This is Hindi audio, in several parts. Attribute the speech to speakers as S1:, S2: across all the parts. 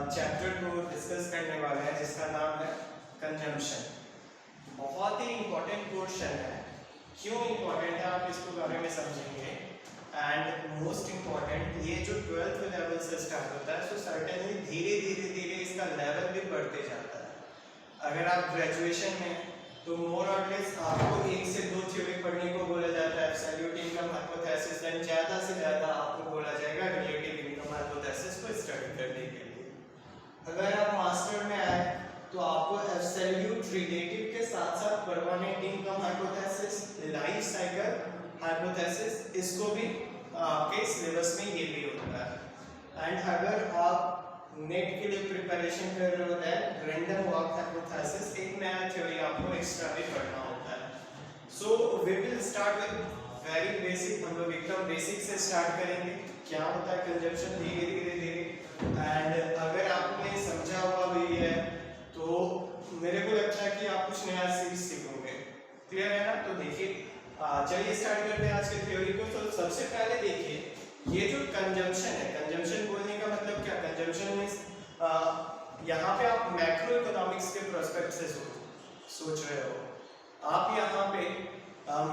S1: चैप्टर को डिस्कस करने वाले हैं जिसका नाम है कंजम्पशन। बहुत ही इम्पोर्टेंट क्वेश्चन है। क्यों इम्पोर्टेंट है आप इसको बारे में समझेंगे। एंड मोस्ट इम्पोर्टेंट, ये जो 12th लेवल से स्टार्ट होता है, सो सर्टेनली धीरे धीरे इसका लेवल भी बढ़ते जाता है। अगर आप ग्रेजुएशन में तो मोर और लेस आपको 1 से 2 थ्योरी पढ़ने को बोला जाता है, एब्सोल्यूट इनकम हाइपोथेसिस, देन ज़्यादा से ज़्यादा आपको बोला जाएगा रिलेटिव इनकम हाइपोथेसिस को स्टडी करने के लिए। अगर आप मास्टर में आए तो आपको एब्सोल्यूट रिलेटिव के साथ साथ permanent income hypothesis, life cycle hypothesis, इसको भी आपके सिलेबस में ये भी होता है। एंड अगर आप नेट के लिए प्रिपरेशन कर रहे हो तो रैंडम वॉक हाइपोथेसिस, एक नया थ्योरी आपको एक्स्ट्रा भी पढ़ना होता है। So we will start with very basic. हम लोग एकदम बेसिक से स्टार्ट करेंगे। क्या होता है कंजम्पशन, धीरे धीरे एंड अगर आपने समझा हुआ भी है तो मेरे को लगता है कि आप कुछ नया सीखोगे। क्लियर है ना? तो देखिए, चलिए स्टार्ट करते हैं आज के थ्योरी को। तो सबसे पहले देखिए, ये जो कंजम्पशन है, कंजम्पशन बोलने का मतलब क्या? कंजम्पशन मींस यहाँ पे आप मैक्रो इकोनॉमिक्स के प्रोस्पेक्ट से सोच रहे हो। आप यहाँ पे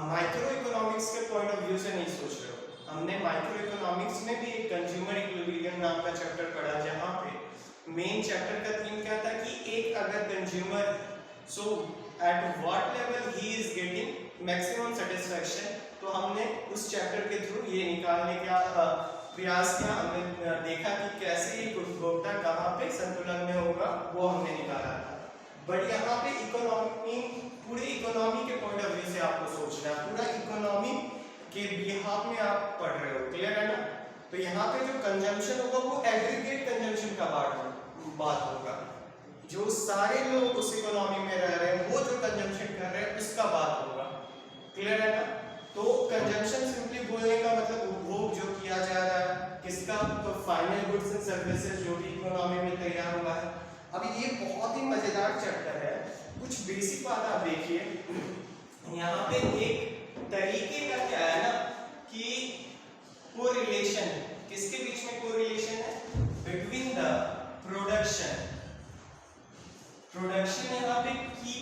S1: माइक्रो इकोनॉमिक्स के पॉइंट ऑफ व्यू से नहीं सोच रहे हो। हमने माइक्रो इकोनॉमिक्स में भी एक कंज्यूमर इक्विलिब्रियम नाम का चैप्टर पढ़ा, जहाँ पे मेन चैप्टर का थीम क्या था कि एक अगर consumer, so at what level he is getting maximum satisfaction, तो हमने उस चैप्टर के थ्रू ये निकालने का प्रयास किया। हमने देखा कि कैसे एक उपभोक्ता कहाँ पे संतुलन में होगा, वो हमने निकाला था। बट यहाँ पे इकोनॉमी, पूरे इकोनॉमी के पॉइंट ऑफ व्यू से आपको सोचना है, पूरा इकोनॉमी के बिहाफ में आप पढ़ रहे हो। क्लियर है ना? तो यहाँ पे जो कंजम्पशन होगा वो एग्रीगेट कंजम्पशन का बात होगा। जो सारे लोग उस इकोनॉमी में रह रहे हैं, वो जो कंजम्पशन कर रहे हैं, उसका बात होगा। क्लियर है ना? तो कंजम्पशन सिंपली बोलने का मतलब उपभोग जो किया जा रहा है किसका? तो फाइनल गुड्स एंड सर्विसेज जो भी इकोनॉमी में तैयार हुआ है। अब ये बहुत ही मजेदार चैप्टर है। कुछ बेसिक बात आप देखिए, यहाँ पे एक तरीके का क्या है ना कि कोरिलेशन, किसके बीच में कोरिलेशन है? बिटवीन द प्रोडक्शन यहाँ पे की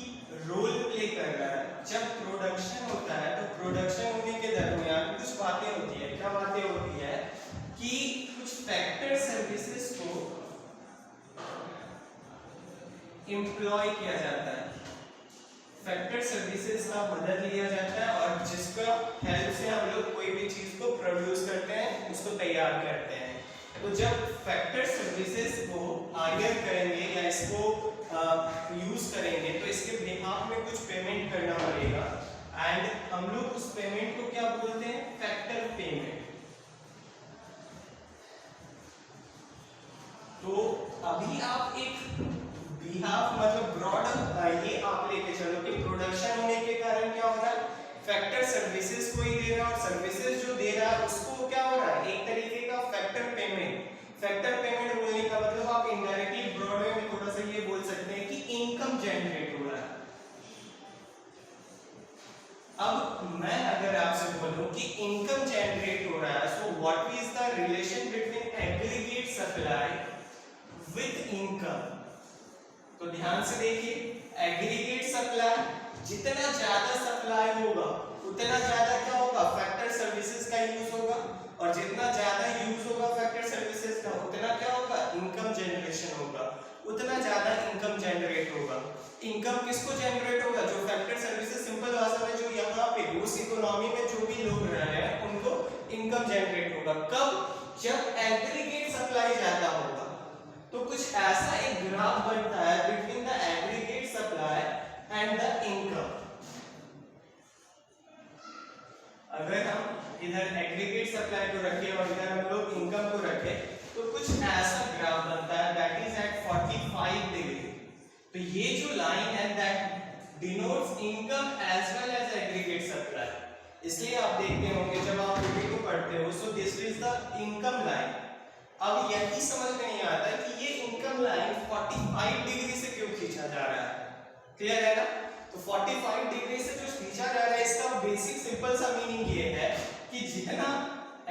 S1: रोल प्ले कर रहा है। जब प्रोडक्शन होता है तो प्रोडक्शन होने के दरमियान कुछ बातें होती है। क्या बातें होती है? कि कुछ फैक्टर सर्विसेज को एम्प्लॉय किया जाता है, फैक्टर सर्विसेज का मदद लिया जाता है, और जिसका हेल्प से हम लोग कोई भी चीज को प्रोड्यूस करते हैं, उसको तैयार करते हैं। तो जब फैक्टर सर्विसेज को हायर करेंगे या इसको यूज करेंगे तो इसके बिहाफ में कुछ पेमेंट करना पड़ेगा। एंड हम लोग उस पेमेंट को क्या बोलते हैं? Factor payment. तो अभी आप एक बिहाफ मतलब ब्रॉड ये आप लेके चलो कि प्रोडक्शन होने के कारण क्या हो रहा है? फैक्टर सर्विसेज को ही दे रहा है, और सर्विसेज जो दे रहा है उसको क्या हो रहा है? एक तरीके का फैक्टर पेमेंट। फैक्टर पेमेंट बोलने का मतलब आप इनडायरेक्टली ब्रॉड वे में थोड़ा सा ये बोल सकते हैं कि इनकम जनरेट हो रहा है। अब मैं अगर आपसे बोलूं कि इनकम जनरेट हो रहा है, so what is the relation between aggregate supply with income? तो ध्यान से देखिए, एग्रीगेट सप्लाई, जितना ज्यादा सप्लाई होगा उतना ज्यादा क्या होगा? फैक्टर सर्विसेज का यूज होगा, और जितना ज्यादा यूज होगा फैक्टर सर्विसेज का, उतना क्या होगा? इनकम जनरेशन होगा, उतना ज्यादा इनकम जनरेट होगा। इनकम किसको जनरेट होगा? जो फैक्टर सर्विसेज, सिंपल भाषा में जो यहाँ पे उस इकोनॉमी में जो भी लोग रह रहे हैं उनको इनकम जनरेट होगा। कब? जब एग्रीगेट सप्लाई ज्यादा होगा। तो कुछ ऐसा एक ग्राफ बनता है between the aggregate supply and the income. अगर हम इधर एग्रीगेट सप्लाई को रखें और इधर हम लोग इनकम को रखें तो कुछ ऐसा ग्राफ बनता है, दैट इज एट 45 डिग्री। तो ये जो लाइन है that denotes income as well as aggregate supply. इसलिए आप देखते होंगे जब आप को पढ़ते हो, so this is the income line. अब यही समझ में नहीं आता कि ये इनकम लाइन 45 डिग्री से क्यों खींचा जा रहा है। क्लियर है ना? तो 45 डिग्री से जो खींचा जा रहा है, इसका बेसिक सिंपल सा मीनिंग ये है कि जितना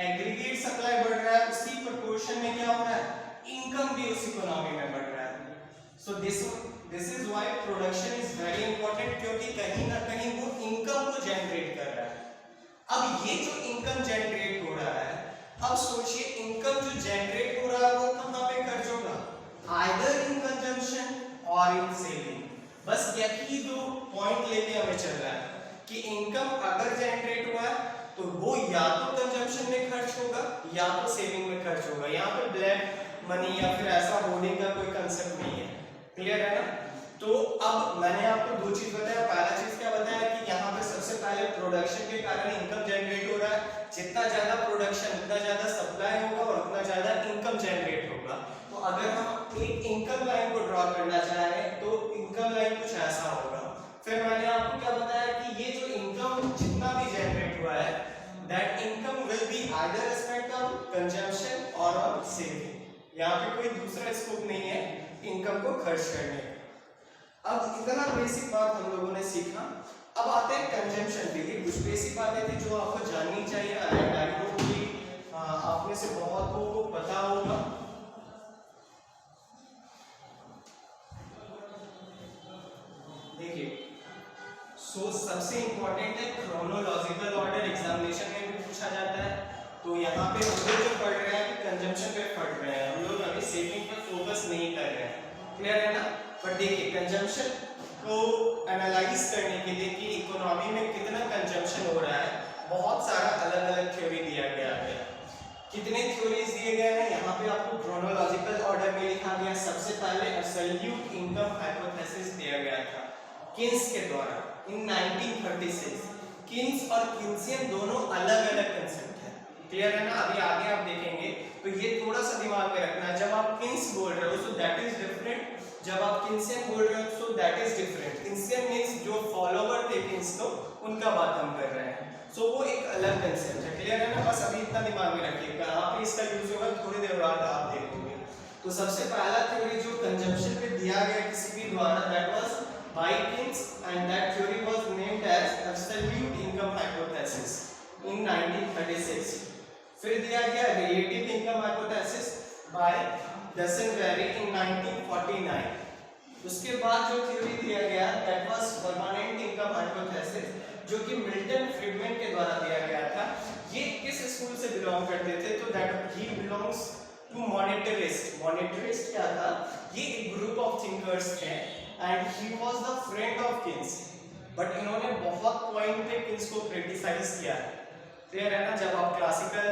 S1: एग्रीगेट सप्लाई बढ़ रहा है उसी प्रोपोर्शन में क्या हो रहा है? इनकम भी इस इकोनॉमी में बढ़ रहा है। सो this is why production is very important, क्योंकि कहीं ना कहीं वो इनकम को जनरेट कर रहा है। अब ये जो इनकम जनरेट हो रहा है, अब सोचिए इनकम जो जनरेट हो रहा है वो कहां पे खर्च होगा? आइदर इन कंजम्पशन और इन सेविंग। बस यही दो पॉइंट लेके हमें चल रहा है कि इनकम अगर जनरेट हुआ है तो वो या तो कंजम्पशन में खर्च होगा या तो सेविंग में खर्च होगा। यहाँ पे ब्लैक मनी या फिर ऐसा होर्डिंग का कोई कंसेप्ट नहीं है। क्लियर है ना? तो अब मैंने आपको दो चीज बताया। पहला चीज क्या बताया कि यहाँ पे सबसे पहले प्रोडक्शन के कारण इनकम जनरेट हो रहा है। जितना ज्यादा प्रोडक्शन उतना ज्यादा सप्लाई होगा और उतना ज्यादा इनकम जनरेट होगा। तो अगर हम एक इनकम लाइन को ड्रॉ करना चाहें तो इनकम लाइन कुछ ऐसा होगा। फिर मैंने आपको क्या बताया कि ये जो इनकम जितना भी जनरेट हुआ है, that income will be either aspect of consumption or of saving। यहाँ पे कोई दूसरा स्कोप नहीं है इनकम को खर्च करने का। अब इतना बेसिक बात हम लोगों ने सीखा। अब आते हैं कंजम्पशन पे। ये कुछ बेसिक बातें थी जो आपको जाननी चाहिए। आई होप कि आप में से बहुत लोगों को पता होगा। देखिए, सबसे इंपॉर्टेंट है क्रोनोलॉजिकल ऑर्डर। एग्जामिनेशन में भी पूछा जाता है। तो यहाँ पे हम लोग जो पढ़ रहे हैं कि कंजम्पशन पे पढ़ रहे हैं, हम लोग अभी सेविंग पर फोकस नहीं कर रहे हैं। क्लियर है ना? पर देखिए कंजम्पशन को एनालाइज करने के लिए कि इकोनॉमी में कितना कंजम्पशन हो रहा है, बहुत सारा अलग अलग थ्योरी दिया गया है। कितने थ्योरीज दिए गए हैं यहाँ पे आपको क्रोनोलॉजिकल ऑर्डर में लिखा गया। सबसे पहले एब्सोल्यूट इनकम हाइपोथेसिस दिया गया था किन्स के द्वारा इन 1936। किन्स और किन्सियन दोनों अलग अलग कंसेप्ट है। क्लियर है ना? अभी आगे आप देखेंगे तो ये थोड़ा सा दिमाग में रखना है। जब आप किन्स बोल रहे हो सो दैट इज डिफरेंट, जब आप किन्सियन बोल रहे हो so that is different. Keynesian means जो फॉलोवर थे किन्स को, उनका बात हम कर रहे हैं। सो वो एक अलग कंसेप्ट है। क्लियर है ना? बस अभी इतना दिमाग में रखिए, कहाँ पे इसका यूज होगा थोड़ी देर बाद आप देखोगे। तो सबसे पहला थ्योरी जो कंजम्पशन पे दिया गया किसी भी द्वारा, that was by Kins, and that theory was named as absolute income hypothesis in 1936। फिर दिया गया relative income hypothesis by Dusenberry in 1949। उसके बाद जो थ्योरी दिया गया that was permanent income hypothesis, जो कि मिल्टन फ्रीडमैन के द्वारा दिया गया था। ये किस स्कूल से बिलोंग करते थे? तो that he belongs to monetarist। monetarist क्या था? ये एक ग्रुप ऑफ थिंकर्स थे and he was the friend of Keynes, but इन्होंने बहुत पॉइंट पे किन्स को क्रिटिसाइज किया है। क्लियर है ना? जब आप क्लासिकल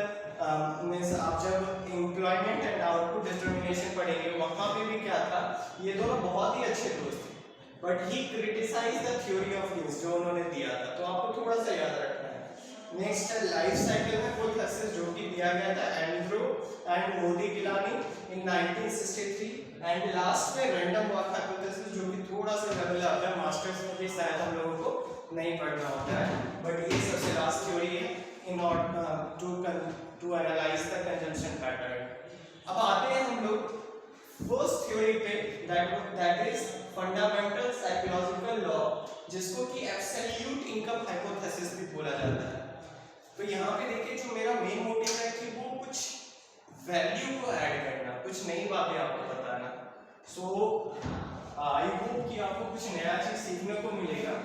S1: मींस आप जब एम्प्लॉयमेंट एंड आउटपुट डिटरमिनेशन पढ़ेंगे वहां पे भी क्या था, ये दोनों बहुत ही अच्छे दोस्त थे, but he criticise the theory of Keynes जो उन्होंने दिया था। तो आपको थोड़ा सा याद रखना है। नेक्स्ट है लाइफ साइकिल हाइपोथेसिस, जो कि दिया गया था Ando and Modigliani in 1963। And last में रैंडम वॉक हाइपोथेसिस, जो कि थोड़ा सा लेवल अप है, मास्टर्स में भी शायद हम लोगों को नहीं पढ़ना होता है, बट ये सबसे लास्ट थ्योरी है in order to analyse the consumption pattern. अब आते हैं हम लोग फर्स्ट थ्योरी पे, that is fundamental psychological law, जिसको कि एब्सोल्यूट इनकम हाइपोथेसिस भी बोला जाता है। तो यहाँ पे देखिए जो मेरा मेन मोटिव है कि वो कुछ वैल्यू को ऐड करना, कुछ नई बातें आपको बताना। सो आई होप कि आपको कुछ नया चीज सीखने को मिलेगा।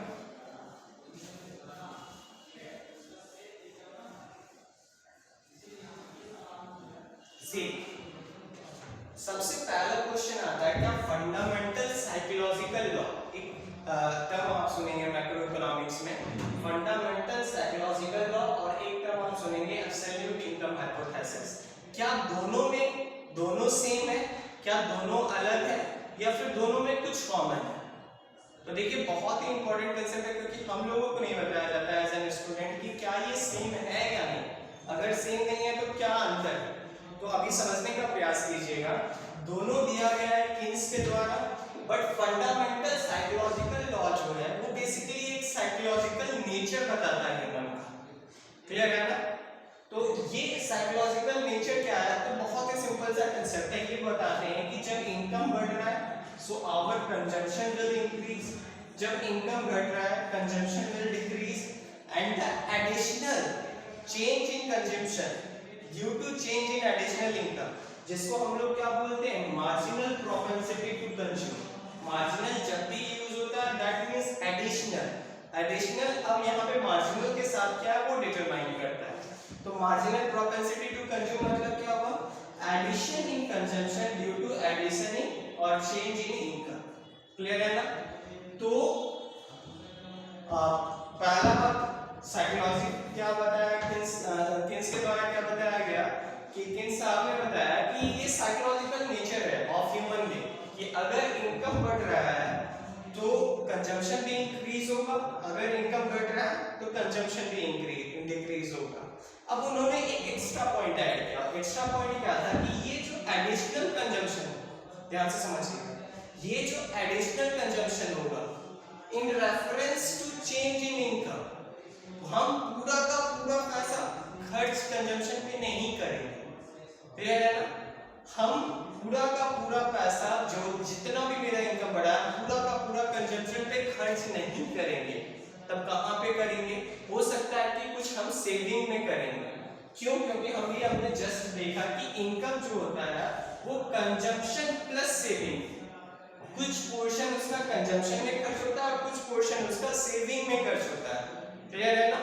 S1: सबसे पहला क्वेश्चन आता है क्या फंडामेंटल साइकोलॉजिकल लॉ, एक टर्म आप सुनेंगे मैक्रो इकोनॉमिक्स में, फंडामेंटल साइकोलॉजिकल लॉ, और एक टर्म आप सुनेंगे एब्सोल्यूट इनकम हाइपोथेसिस। क्या दोनों सेम है, क्या दोनों अलग है, या फिर दोनों में कुछ कॉमन है? तो देखिए बहुत ही इंपॉर्टेंट कंसेप्ट है, क्योंकि हम लोगों को नहीं बताया जाता है एज एन स्टूडेंट कि क्या ये सेम है या नहीं। अगर सेम नहीं है तो क्या अंतर है, तो अभी समझने का प्रयास कीजिएगा। दोनों दिया गया है किन्स के द्वारा, बट फंडामेंटल साइकोलॉजिकल लॉ जो है वो बेसिकली एक साइकोलॉजिकल नेचर बताता है ह्यूमन का। क्लियर है ना? तो ये साइकोलॉजिकल नेचर क्या है, तो बहुत ही सिंपल सा कंसेप्ट है। ये बताते हैं कि जब इनकम बढ़ रहा है so our consumption will increase, जब इनकम घट रहा है consumption will decrease, and the additional change in consumption due to change in additional income, जिसको हम लोग क्या बोलते हैं, marginal propensity to consume. Marginal जब भी यूज होता है दैट मींस एडिशनल। एडिशनल अब यहाँ पे मार्जिनल के साथ क्या है वो डिटरमाइन करता है। तो मार्जिनल प्रोपेंसिटी टू कंज्यूम मतलब क्या हुआ, addition in consumption due to addition in और चेंज इन इनकम। क्लियर है ना। तो पहला बात साइकोलॉजी क्या बताया, किन्स के द्वारा क्या बताया गया कि किन्स साहब ने बताया कि ये साइकोलॉजिकल नेचर है ऑफ ह्यूमन बीइंग कि अगर इनकम बढ़ रहा है तो कंजम्पशन भी इंक्रीज होगा, अगर इनकम घट रहा है तो कंजम्पशन भी डिक्रीज होगा। अब उन्होंने एक एक्स्ट्रा पॉइंट ऐड किया। एक्स्ट्रा पॉइंट क्या था कि ये जो एडिशनल कंजम्पशन, ध्यान से समझिए, ये जो एडिशनल कंजम्पशन होगा in reference to change in income, हम पूरा का पूरा पैसा खर्च कंजम्पशन पे नहीं करेंगे। क्लियर है ना। हम पूरा का पूरा पैसा जो जितना भी मेरा इनकम बढ़ा है पूरा का पूरा कंजम्पशन पे खर्च नहीं करेंगे। तब कहाँ पे करेंगे, हो सकता है कि कुछ हम सेविंग में करेंगे। क्यों, क्योंकि हमने जस्ट देखा कि इनकम जो होता है वो कंजम्पशन प्लस सेविंग, कुछ पोर्शन उसका कंजम्पशन में खर्च होता है और कुछ पोर्शन उसका सेविंग में खर्च होता है। क्लियर है ना।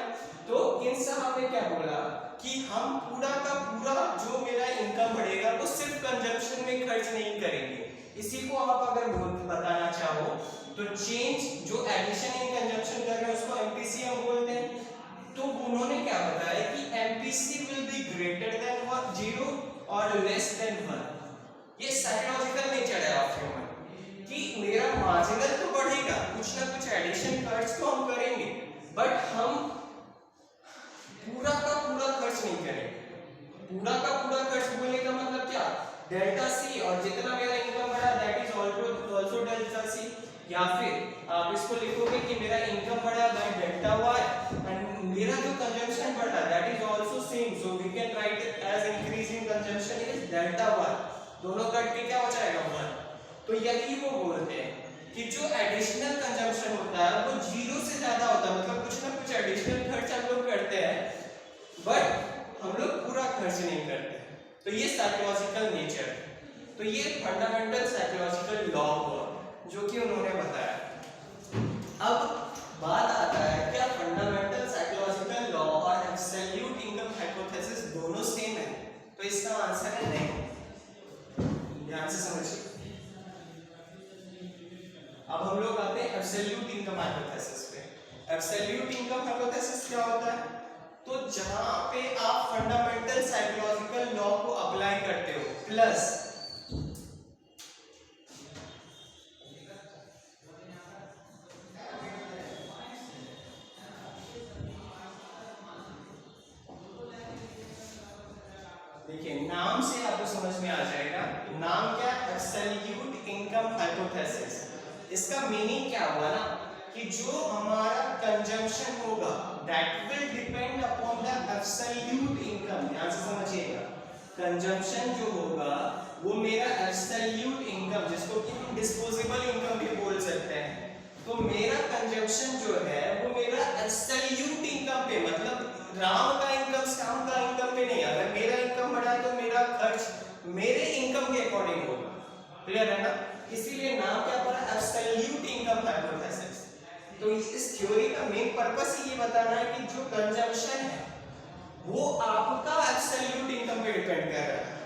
S1: तो इन साहब ने क्या बोला कि हम पूरा का पूरा जो मेरा इनकम बढ़ेगा वो सिर्फ कंजम्पशन में खर्च नहीं करेंगे। इसी को आप अगर बताना चाहो तो चेंज जो एडिशन इन कंजम्पशन कर रहे हैं उसको एमपीसी हम बोलते हैं। तो उन्होंने क्या बताया कि MPC will be greater than 0 और लेस देन 1। ये साइकोलॉजिकल नेचर है ऑफ ह्यूमन कि मेरा मार्जिनल तो बढ़ेगा, कुछ ना कुछ एडिशन खर्च तो हम करेंगे, बट हम पूरा का पूरा खर्च नहीं करेंगे। पूरा का पूरा खर्च बोलने का मतलब क्या, डेल्टा सी, और जितना मेरा इनकम बढ़ा that is also delta C, या फिर आप इसको लिखोगे कि मेरा इनकम बढ़ा बाय डेल्टा वाई एंड मेरा जो कंजम्पशन बढ़ा that is also same, so we can write it as increase in consumption is delta Y. दोनों कट के क्या हो जाएगा 1। तो यही वो बोलते हैं कि जो एडिशनल कंजम्पशन होता है वो 0 से ज्यादा होता है, मतलब कुछ ना कुछ एडिशनल खर्च हम लोग करते हैं बट हम लोग पूरा खर्च नहीं करते। तो ये साइकोलॉजिकल नेचर, तो ये फंडामेंटल साइकोलॉजिकल लॉ हुआ जो कि उन्होंने बताया। अब बात आता है क्या फंडामेंटल साइकोलॉजिकल लॉ और एब्सोल्यूट इनकम हाइपोथेसिस दोनों सेम है, तो इसका आंसर है नहीं। ध्यान से समझिए। अब हम लोग आते हैं एब्सोल्यूट इनकम हाइपोथेसिस पे। एब्सोल्यूट इनकम हाइपोथेसिस क्या होता है, तो जहां पे आप फंडामेंटल साइकोलॉजिकल लॉ को अप्लाई करते हो प्लस देखिए नाम से आपको समझ में आ जाएगा, नाम क्या, एब्सोल्यूट इनकम हाइपोथेसिस। इसका मीनिंग क्या हुआ ना कि जो हमारा कंजम्पशन होगा that will depend upon the absolute income. ध्यान से समझिएगा, कंजम्पशन जो होगा वो मेरा एब्सोल्यूट इनकम, जिसको कि हम डिस्पोजेबल इनकम भी बोल सकते हैं, तो मेरा कंजम्पशन जो है वो मेरा एब्सोल्यूट इनकम पे, मतलब राम का इनकम श्याम का इनकम पे नहीं। अगर मेरा इनकम बढ़ा है तो मेरा खर्च मेरे इनकम के अकॉर्डिंग होगा। क्लियर है ना। इसीलिए नाम क्या पड़ा, एब्सोल्यूट इनकम हाइपोथेसिस। तो इस थ्योरी का मेन पर्पस ये बताना है कि जो कंजम्पशन है वो आपका एब्सोल्यूट इनकम पे डिपेंड कर रहा है।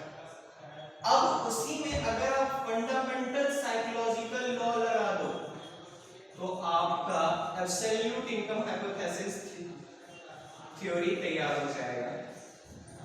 S1: अब उसी में अगर आप फंडामेंटल साइकोलॉजिकल लॉ लगा दो तो आपका एब्सोल्यूट इनकम हाइपोथेसिस थ्योरी तैयार हो जाएगा।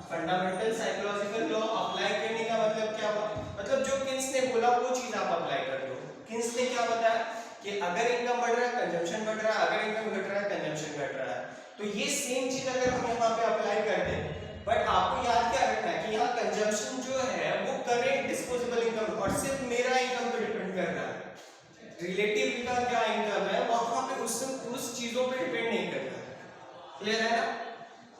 S1: फंडामेंटल साइकोलॉजिकल लॉ अप्लाई करने का मतलब क्या हुआ, मतलब जो किन्स ने बोला वो चीज आप अप्लाई कर दो। किन्स ने क्या बताया कि अगर इनकम बढ़ रहा है कंजम्पशन बढ़ रहा है, अगर इनकम घट रहा है कंजम्पशन घट रहा है। तो ये सेम चीज अगर हम यहाँ पे अप्लाई कर दें, बट आपको याद क्या रखना है कि यहाँ कंजम्पशन जो है वो करेंट डिस्पोजेबल इनकम और सिर्फ मेरा इनकम पे डिपेंड कर रहा है। रिलेटिव का क्या इनकम है वहां पे उस चीजों पे डिपेंड नहीं करता। क्लियर है ना।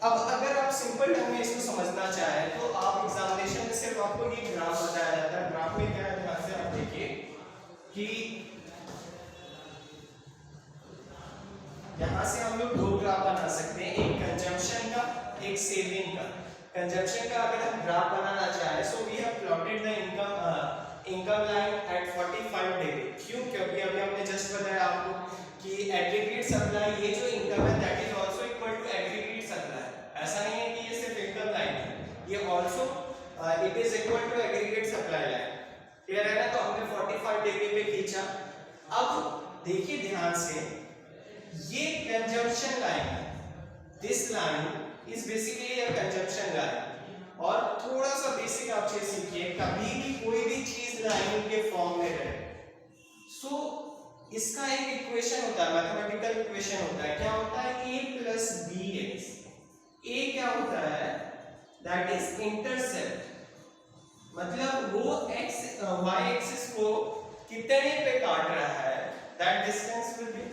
S1: अब अगर आप सिंपल ढंग में इसको समझना चाहें तो आप एग्जामिनेशन में सिर्फ आपको ये ग्राफ बताया जाता है। ग्राफ में क्या है, ध्यान से आप देखिए कि यहां से हम लोग दो ग्राफ बना सकते हैं, एक कंजम्पशन का एक सेविंग का। कंजम्पशन का अगर हम ग्राफ बनाना चाहे, so we have plotted the income line at 45 degree. क्यों? क्योंकि अभी हमने जस्ट बताया आपको कि एग्रीगेट सप्लाई, ये जो इनकम है that is also equal to aggregate supply. ऐसा नहीं है कि ये सिर्फ इनकम लाइन है, ये also it is equal to aggregate supply line. Clear है ना? तो हमने 45 डिग्री पे खींचा। अब देखिए ध्यान से, ये कंजम्पशन लाइन है, this line is basically a consumption line. और थोड़ा सा बेसिक आप चीज सीखिए, कभी भी कोई भी चीज लाइन के फॉर्म में रहे, सो इसका एक इक्वेशन होता है, मैथमेटिकल इक्वेशन होता है। क्या होता है? a plus B X. a क्या होता है? दैट इज इंटरसेप्ट, मतलब वो x y एक्सिस को कितने पे काट रहा है, that distance will be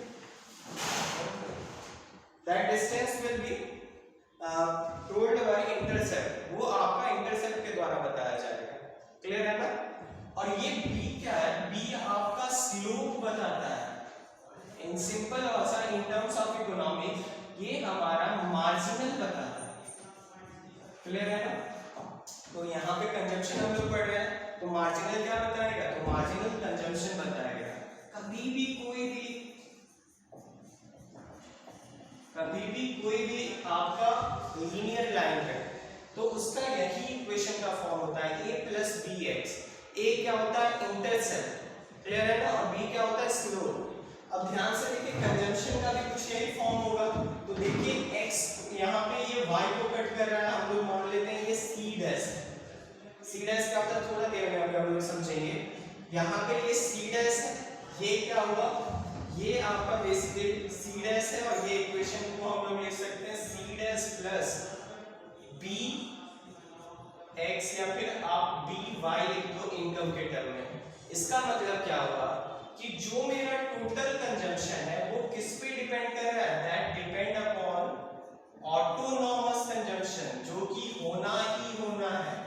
S1: told by intercept. वो आपका इंटरसेप्ट के द्वारा बताया जाएगा। क्लियर है ना? और ये b क्या है? b आपका स्लोप बताता है। इन सिंपल भाषा, इन टर्म्स ऑफ इकोनॉमिक्स, ये हमारा मार्जिनल बताता है। क्लियर है ना? तो यहाँ पे कंजम्पशन हम लोग पढ़ रहे हैं, तो मार्जिनल क्या बताएगा? तो मार्जिनल कंजम्पशन बताएगा। कभी भी कोई भी आपका लीनियर लाइन है, तो उसका यही इक्वेशन का फॉर्म होता है, a plus B X. a क्या होता है? इंटरसेप्ट। क्लियर है ना? और b क्या होता है? स्लोप। अब ध्यान से देखिए, कंजम्पशन का भी कुछ यही फॉर्म होगा। तो देखिए x यहाँ पे ये y को कट कर रहा है, हम लोग मान लेते हैं ये c डैश है। c डैश क्या होता है थोड़ा देर में हम लोग समझेंगे। यहाँ पे ये c डैश है, ये क्या हुआ? ये आपका बेसिकली c डैश है, और ये इक्वेशन को हम लोग लिख सकते हैं c dash plus b x, या फिर आप b y लिख दो इनकम के टर्म में। इसका मतलब क्या हुआ कि जो मेरा टोटल कंजम्पशन है वो किस पे डिपेंड कर रहा है? That depend upon autonomous consumption, जो कि होना ही होना है,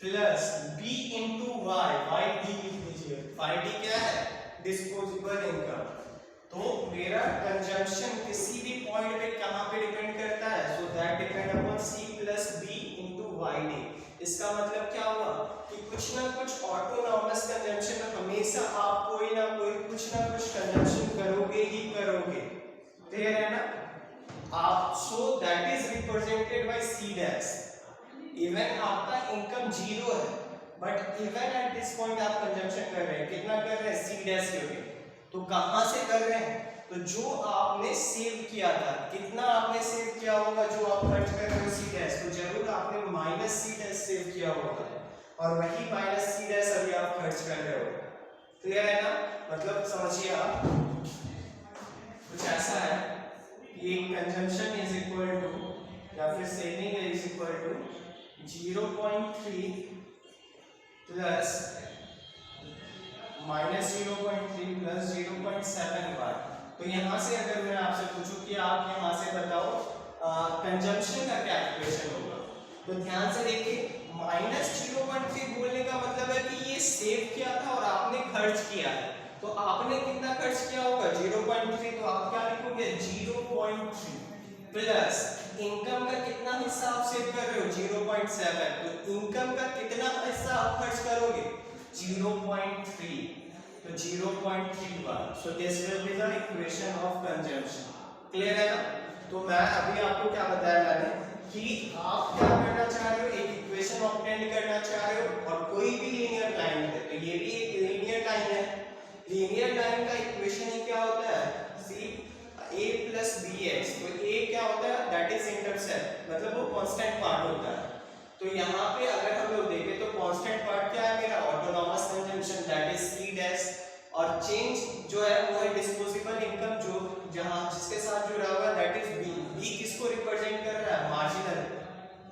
S1: plus b into Y. Y D लिख दीजिए। वाई डी क्या है? Disposable income. तो मेरा कंजम्पशन किसी भी पॉइंट पे कहां पे डिपेंड करता है? So that depend upon c plus b into Y D. इसका मतलब क्या हुआ कि कुछ ना कुछ ऑटोनॉमस कंजम्पशन, हमेशा आप कोई ना कोई कुछ ना कुछ कंजम्पशन करोगे ही करोगे। क्लियर है ना? आप so that is represented by c dash. Even आपका इनकम जीरो है, but even at this point आप कंजम्पशन कर रहे हैं। कितना कर रहे हैं? c डैश के। तो कहां से कर रहे हैं? तो जो आपने सेव किया था, कितना आपने सेव किया होगा जो आप खर्च कर रहे हो c डैश, तो जरूर आपने माइनस c डैश सेव किया होगा, और वही माइनस c डैश अभी आप खर्च कर रहे हो। क्लियर है ना? मतलब समझिए आप, कुछ ऐसा है कि कंजम्पशन इज इक्वल टू, या फिर saving is equal to 0.3 plus minus 0.3 plus 0.7 तो यहाँ से अगर मैं आपसे पूछूं कि आप यहाँ से बताओ कंजम्पशन का क्या इक्वेशन होगा, तो ध्यान से देखिए, माइनस 0.3 बोलने का मतलब है कि ये सेव किया था और आपने खर्च किया है। तो आपने कितना खर्च किया होगा? 0.3। तो आप क्या लिखोगे? 0.3 प्लस इनकम का कितना हिस्सा आप सेव कर रहे हो? 0.7। तो इनकम का कितना हिस्सा आप खर्च करोगे? 0.3। तो 0.31। So this will be the equation of consumption. Clear है ना? तो मैं अभी आपको क्या बताया मैंने कि आप क्या करना चाह रहे हो? एक इक्वेशन ऑब्टेन करना चाह रहे हो, और कोई भी लीनियर लाइन है, तो ये भी एक लीनियर लाइन है। लीनियर लाइन का इक्वेशन ही क्या होता है? सी a प्लस बी एक्स। तो a क्या होता है? दैट इज इंटरसेप्ट, मतलब वो कांस्टेंट पार्ट होता है। तो यहाँ पे अगर हम लोग देखें तो कांस्टेंट पार्ट क्या है मेरा? Autonomous consumption, that is c dash, और चेंज जो है वो है डिस्पोजेबल इनकम, जो जहां जिसके साथ जुड़ा हुआ है, दैट इज b। b किसको रिप्रेजेंट कर रहा है? मार्जिनल।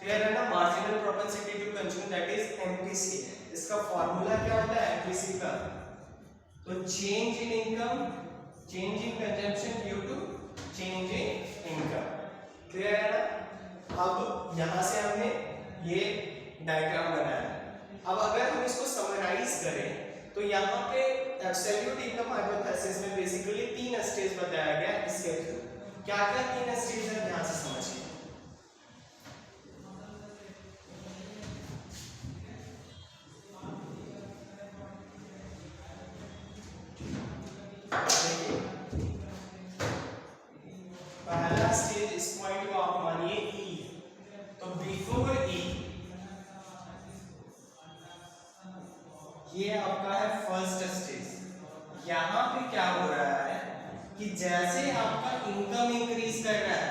S1: क्लियर है ना? Marginal propensity to consume, that is MPC। इसका फार्मूला क्या होता है MPC का? तो change in income, change in consumption due to change in income. Clear है ना? अब यहां से हमने ये डायग्राम बनाया। अब अगर हम इसको समराइज करें तो यहाँ पे एब्सोल्यूट इनकम हाइपोथेसिस में बेसिकली 3 स्टेज बताया गया इसके थ्रू। क्या क्या 3 स्टेज है, ध्यान से समझिए। पहला स्टेज इस पॉइंट को आप मानिए ई, तो बिफोर ई ये आपका है फर्स्ट स्टेज। यहां पे क्या हो रहा है कि जैसे आपका इनकम इंक्रीज कर रहा है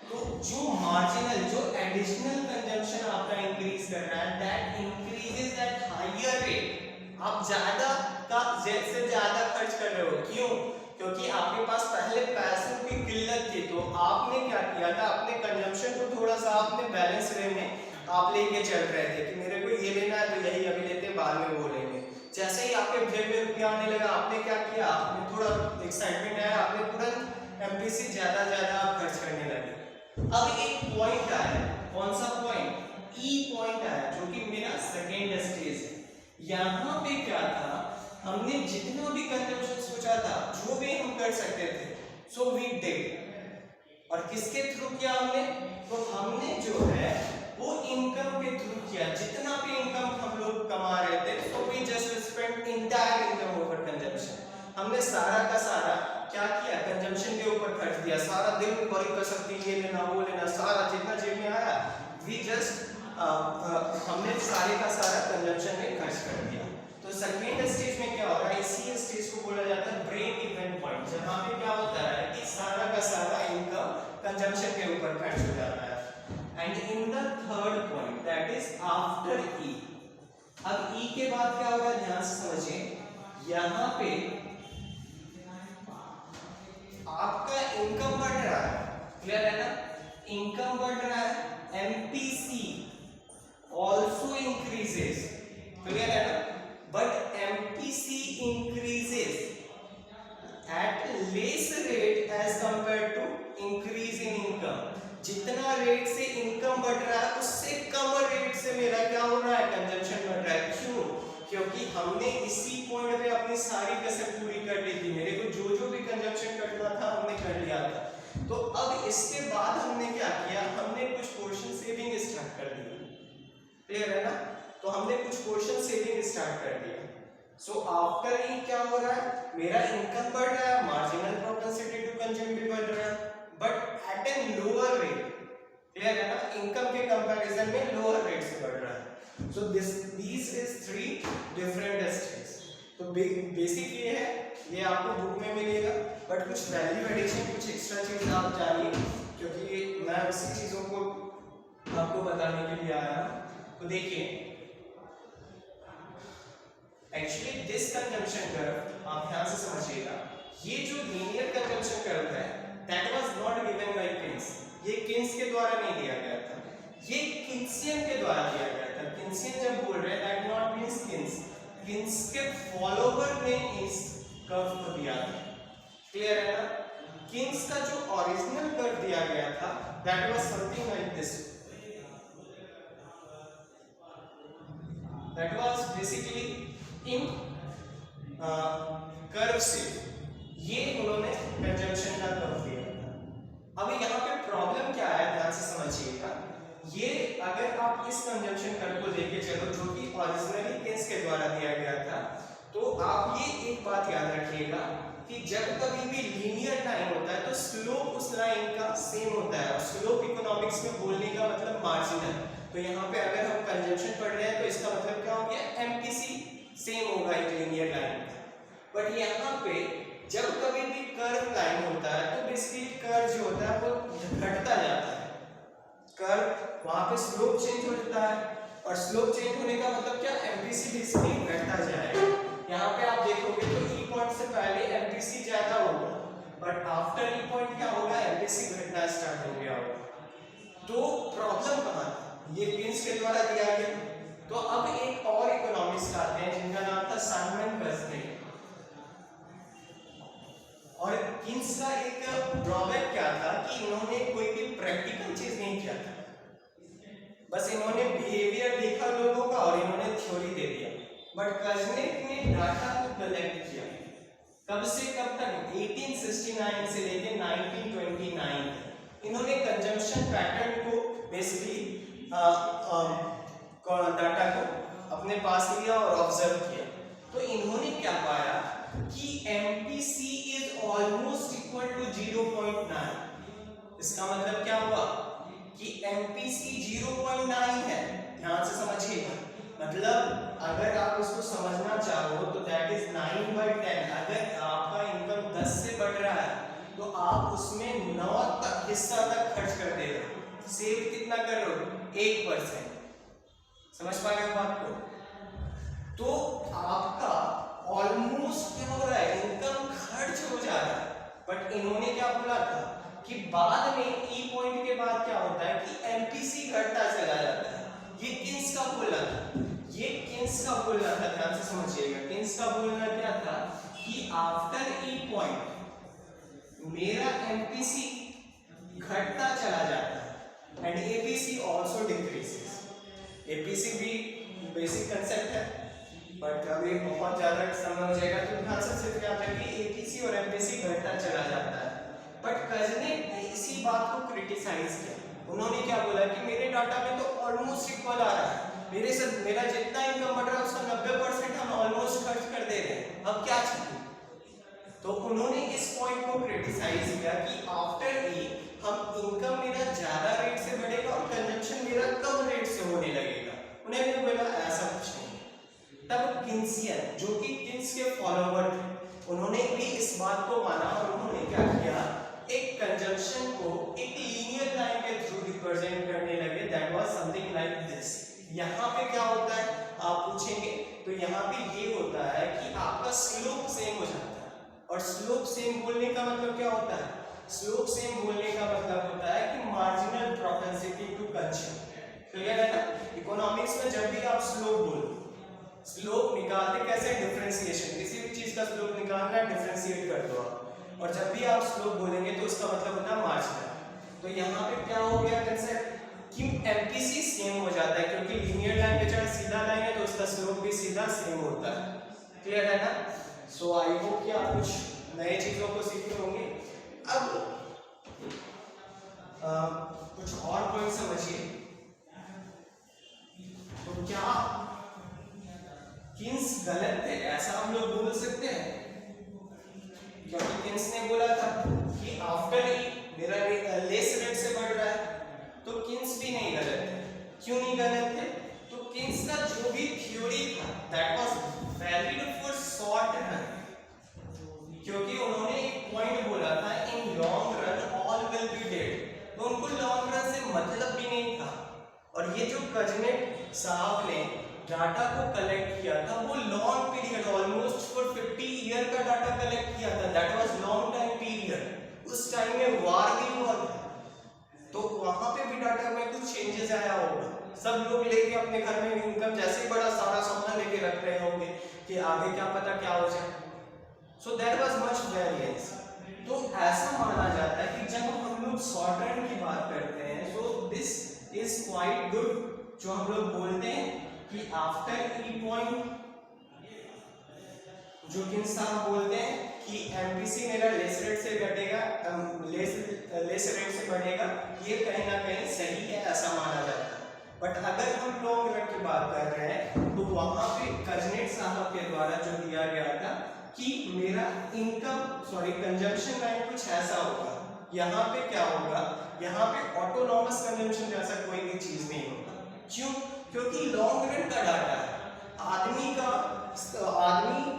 S1: तो जो मार्जिनल जो एडिशनल कंजम्पशन आपका इंक्रीज कर रहा है that increases at higher rate. आप ज्यादा का से ज्यादा खर्च कर रहे हो, क्यों? क्योंकि आपके पास पहले पैसों की किल्लत थी, तो आपने क्या किया था, अपने कंजम्पशन को थोड़ा सा आपने बैलेंस वे में आप लेके चल रहे थे कि मेरे को ये लेना है तो यही अभी लेते, बाद में वो लेंगे। जैसे ही आपके जेब में रुपया आने लगा, आपने क्या किया, आपने थोड़ा एक्साइटमेंट आया, आपने तुरंत एमपीसी ज्यादा आप खर्च करने लगे। अब एक पॉइंट आया, कौन सा पॉइंट? ई पॉइंट आया, जो कि मेरा सेकेंड स्टेज है। यहाँ पे क्या था, हमने जितना भी कंजम्पशन सोचा था, जो भी हम कर सकते थे, सो वी डिड। और किसके थ्रू किया हमने? तो हमने जो है वो इनकम के थ्रू किया। जितना भी इनकम हम लोग कमा रहे थे, so we just spend entire income over consumption. हमने सारा का सारा क्या किया, कंजम्पशन के ऊपर खर्च दिया। सारा दिन बड़ी कसरती, ये लेना वो लेना, सारा जितना जेब में आया वी जस्ट हमने सारे का सारा कंजम्पशन में खर्च कर दिया। तो सेकेंड स्टेज में क्या हो रहा है, इसी स्टेज को बोला जाता है ब्रेक इवन पॉइंट, जहां पे क्या होता है कि सारा का सारा इनकम कंजम्पशन के ऊपर खर्च हो जाता है। And in the third point that is after E. अब ई के बाद क्या होगा, ध्यान से समझिए। यहां पे आपका इनकम बढ़ रहा है, क्लियर है ना, इनकम बढ़ रहा है, एमपीसी ऑल्सो इंक्रीजेस, क्लियर है ना, but MPC increases at less rate as compared to increase in income। जितना रेट से इनकम बढ़ रहा है उससे कम रेट से मेरा क्या हो रहा है, कंजम्पशन बढ़ रहा है। क्यों? क्योंकि हमने इसी पॉइंट पे अपनी सारी कसर पूरी कर ली थी। मेरे को जो भी कंजम्पशन करना था हमने कर लिया था। तो अब इसके बाद हमने क्या किया, हमने कुछ पोर्शन सेविंग स्टार्ट कर दी, क्लियर है ना। तो हमने कुछ पोर्शन सेविंग स्टार्ट कर दिया। सो आफ्टर ई क्या हो रहा है, मेरा इनकम बढ़ रहा है, मार्जिनल प्रोपेंसिटी टू कंज्यूम भी बढ़ रहा है, but at a lower rate, clear है ना, इनकम के कंपैरिजन में लोअर रेट से बढ़ रहा है। सो दिस इज 3 डिफरेंट स्टेज। तो बेसिक ये है, ये आपको बुक में मिलेगा, बट कुछ वैल्यू एडिशन, कुछ एक्स्ट्रा चीज आप जानिए, क्योंकि मैं उसी चीजों को आपको बताने के लिए आया हूं। तो देखिए, एक्चुअली दिस कंजम्पशन कर्व आप ध्यान से समझिएगा, ये जो लीनियर कंजम्पशन कर्व है that was not given by Keynes. ये किन्स के द्वारा नहीं दिया गया था, ये किन्सियन के द्वारा दिया गया था। किन्सियन जब बोल रहे हैं that not means Keynes, Keynes के फॉलोवर ने इस कर्व को दिया था, क्लियर है ना। किन्स का जो ओरिजिनल कर्व दिया गया था that was something like this, that was basically in curve से ये उन्होंने कंजम्पशन का कर्व दिया था। अब यहाँ पे प्रॉब्लम क्या है, ध्यान से समझिएगा। ये अगर आप इस कंजम्पशन कर्व को लेके चलो जो कि ओरिजिनली किन्स के द्वारा दिया गया था, तो आप ये एक बात याद रखिएगा कि जब कभी भी लीनियर लाइन होता है तो स्लोप उस लाइन का सेम होता है, और स्लोप इकोनॉमिक्स में बोलने का मतलब मार्जिनल। तो यहाँ पे अगर हम कंजम्पशन पढ़ रहे हैं तो इसका मतलब क्या हो गया, एमपीसी सेम होगा एक लीनियर लाइन। बट यहाँ पे जब कभी भी कर्व लाइन होता है तो बेसिकली कर्व जो होता है वो घटता जाता है, कर्व वहां पे स्लोप चेंज हो जाता है, और स्लोप चेंज होने का मतलब क्या, एमपीसी बेसिकली घटता जाएगा। यहाँ पे आप देखोगे तो ई पॉइंट से पहले एमपीसी ज्यादा होगा, बट आफ्टर ई पॉइंट क्या होगा, एमपीसी घटना स्टार्ट हो गया होगा। तो प्रॉब्लम कहाँ था, ये किन्स के द्वारा दिया गया। तो अब एक और इकोनॉमिस्ट आते हैं जिनका नाम था साइमन वेस्टनेक, और किन्स का एक ड्रॉबैक क्या था कि इन्होंने कोई भी प्रैक्टिकल चीज नहीं किया था, बस इन्होंने बिहेवियर देखा लोगों का और इन्होंने थ्योरी दे दिया। बट कज़नेक ने डाटा को कलेक्ट किया, कब से कब तक 1869 से लेके 1929 तक इन्होंने कंजम्पशन पैटर्न को बेसिकली डाटा को अपने पास लिया और ऑब्जर्व किया। तो इन्होंने क्या पाया कि MPC is almost equal to 0.9। इसका मतलब क्या हुआ कि MPC 0.9 है। ध्यान से समझिएगा, मतलब अगर आप इसको समझना चाहो तो दैट इज 9/10। अगर आपका इनकम 10 से बढ़ रहा है तो आप उसमें 9 तक हिस्सा तक खर्च कर दे रहे हो। सेव कितना कर रहे हो? 1%। समझ पाए बात को? तो आपका ऑलमोस्ट क्या हो रहा है, इनकम खर्च हो जा रहा है। बट इन्होंने क्या बोला था कि बाद में ई पॉइंट के बाद क्या होता है कि MPC घटता चला जाता है। ये किन्स का बोलना था? ये किन्स का बोलना था, ध्यान से समझिएगा। किन्स का बोलना क्या था कि आफ्टर ई पॉइंट मेरा MPC घटता चला जाता है and APC also decreases. APC भी बेसिक कांसेप्ट है बट अभी बहुत ज्यादा समय हो जाएगा, तो ध्यान से सिर्फ याद रखिए APC और MPC घटता चला जाता है। बट कर्ज ने इसी बात को क्रिटिसाइज किया। उन्होंने क्या बोला कि मेरे डाटा में तो ऑलमोस्ट इक्वल आ रहा है, मेरा जितना इनकम बढ़ रहा है उसका 90% हम ऑलमोस्ट खर्च कर दे रहे हैं, अब क्या चाहिए? तो उन्होंने इस पॉइंट को क्रिटिसाइज किया कि आफ्टर ई हम इनकम मेरा ज्यादा रेट से बढ़ेगा और कंजम्पशन मेरा कम रेट से होने लगेगा। उन्होंने बोला ऐसा कुछ नहीं। तब किन्सियन, जो कि किन्स के फॉलोवर थे, उन्होंने भी इस बात को माना और उन्होंने क्या किया, एक कंजम्पशन को एक लीनियर लाइन के थ्रू रिप्रेजेंट करने लगे। That was something like this. यहाँ पे क्या होता है आप पूछेंगे, तो यहाँ पे ये होता है कि आपका स्लोप सेम हो जाता है। और स्लोप सेम बोलने का मतलब क्या होता है? स्लोप सेम बोलने का मतलब होता है कि marginal propensity to consume. Clear है ना? इकोनॉमिक्स में जब भी आप स्लोप बोलो, स्लोप निकालते कैसे? डिफरेंशिएशन, किसी भी चीज का स्लोप निकालना है, डिफरेंशिएट कर दो आप। और जब भी आप स्लोप बोलेंगे तो उसका मतलब होता है मार्जिनल। तो यहाँ पे क्या हो गया कंसेप्ट कि MPC सेम हो जाता है, क्योंकि लीनियर लाइन पे चाहे सीधा लाइन है तो उसका स्लोप भी सीधा सेम होता है। क्लियर है ना? सो आई होप कि आप कुछ नए चीजों को सीखे होंगे। अब कुछ और पॉइंट समझिए। तो क्या किन्स गलत थे ऐसा हम लोग बोल सकते हैं? क्योंकि किन्स ने बोला था कि आफ्टर ई मेरा लेस रेट से बढ़ रहा है, तो किन्स भी नहीं गलत थे। क्यों नहीं गलत थे? तो किन्स का जो भी थ्योरी था that was valid for short run, क्योंकि उन्होंने एक पॉइंट बोला था in long run all will be dead. तो उनको लॉन्ग रन से मतलब भी नहीं था। और ये जो कजनेट साहब ने डाटा को कलेक्ट किया था वो long period, almost for 50 year का डाटा कलेक्ट किया था। That was long time period. उस टाइम में वार भी हुआ था, तो वहां पे भी डाटा में कुछ चेंजेस आया होगा। सब लोग लेके अपने घर में इनकम जैसे ही बड़ा सारा सामान लेके रख रहे होंगे कि आगे क्या पता क्या हो जाए। So there was much variance. तो ऐसा माना जाता है कि जब हम लोग शॉर्ट रन की बात करते हैं, so this is quite good. जो हम लोग बोलते हैं कि आफ्टर ई पॉइंट, जो कि साहब बोलते हैं कि MPC मेरा लेस रेट से घटेगा, लेस रेट से बढ़ेगा, ये कहीं ना कहीं सही है, ऐसा माना जाता है। बट अगर हम लॉन्ग रन की बात कर रहे हैं तो वहां पे कजनेट साहब के द्वारा जो दिया गया था कि मेरा कंजम्पशन लाइन कुछ ऐसा होगा। यहाँ पे क्या होगा, यहाँ पे ऑटोनॉमस कंजम्पशन जैसा कोई भी चीज नहीं होगा। क्यों? क्योंकि लॉन्ग रन का डाटा है। आदमी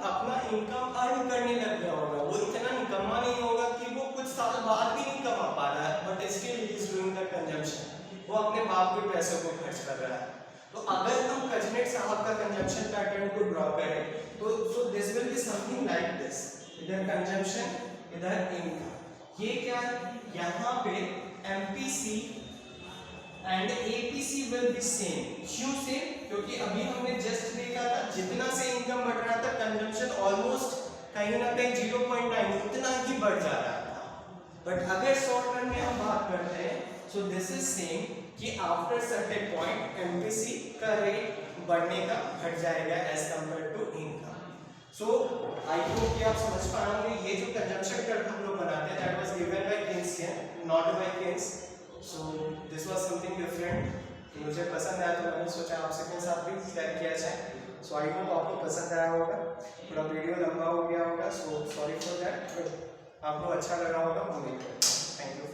S1: अपना इनकम अर्न करने लग गया होगा, वो इतना निकम्मा नहीं होगा कि वो कुछ साल बाद भी नहीं कमा पा रहा है, but still he is doing the consumption. वो अपने बाप के पैसों को खर्च कर रहा है। तो अगर हम कजनेट साहब का कंजम्पशन पैटर्न को ड्रॉ करें तो so this will be something like this. इधर कंजम्पशन, इधर इनकम। ये क्या है? यहाँ पे MPC and APC will be same. क्यों सेम? क्योंकि अभी हमने जस्ट देखा था जितना से इनकम बढ़ रहा था कंजम्पशन ऑलमोस्ट कहीं ना कहीं 0.9 उतना ही बढ़ जा रहा था। बट अगर शॉर्ट रन में हम बात करते हैं सो दिस इज सेम कि आफ्टर सर्टेन पॉइंट MPC का रेट बढ़ने का घट जाएगा as compare to income. So I hope कि आप समझ पाए होंगे ये जो कंजम्पशन कर्व हम लोग बनाते हैं that was given by Keynesian not by Keynes. So this was something different, मुझे पसंद आया तो मैंने सोचा आपसे के साथ भी शेयर किया जाए। सो आई होप आपको पसंद आया होगा, थोड़ा वीडियो लंबा हो गया होगा, सो सॉरी फॉर दैट, आपको अच्छा लगा होगा उम्मीद करता हूँ। Thank you.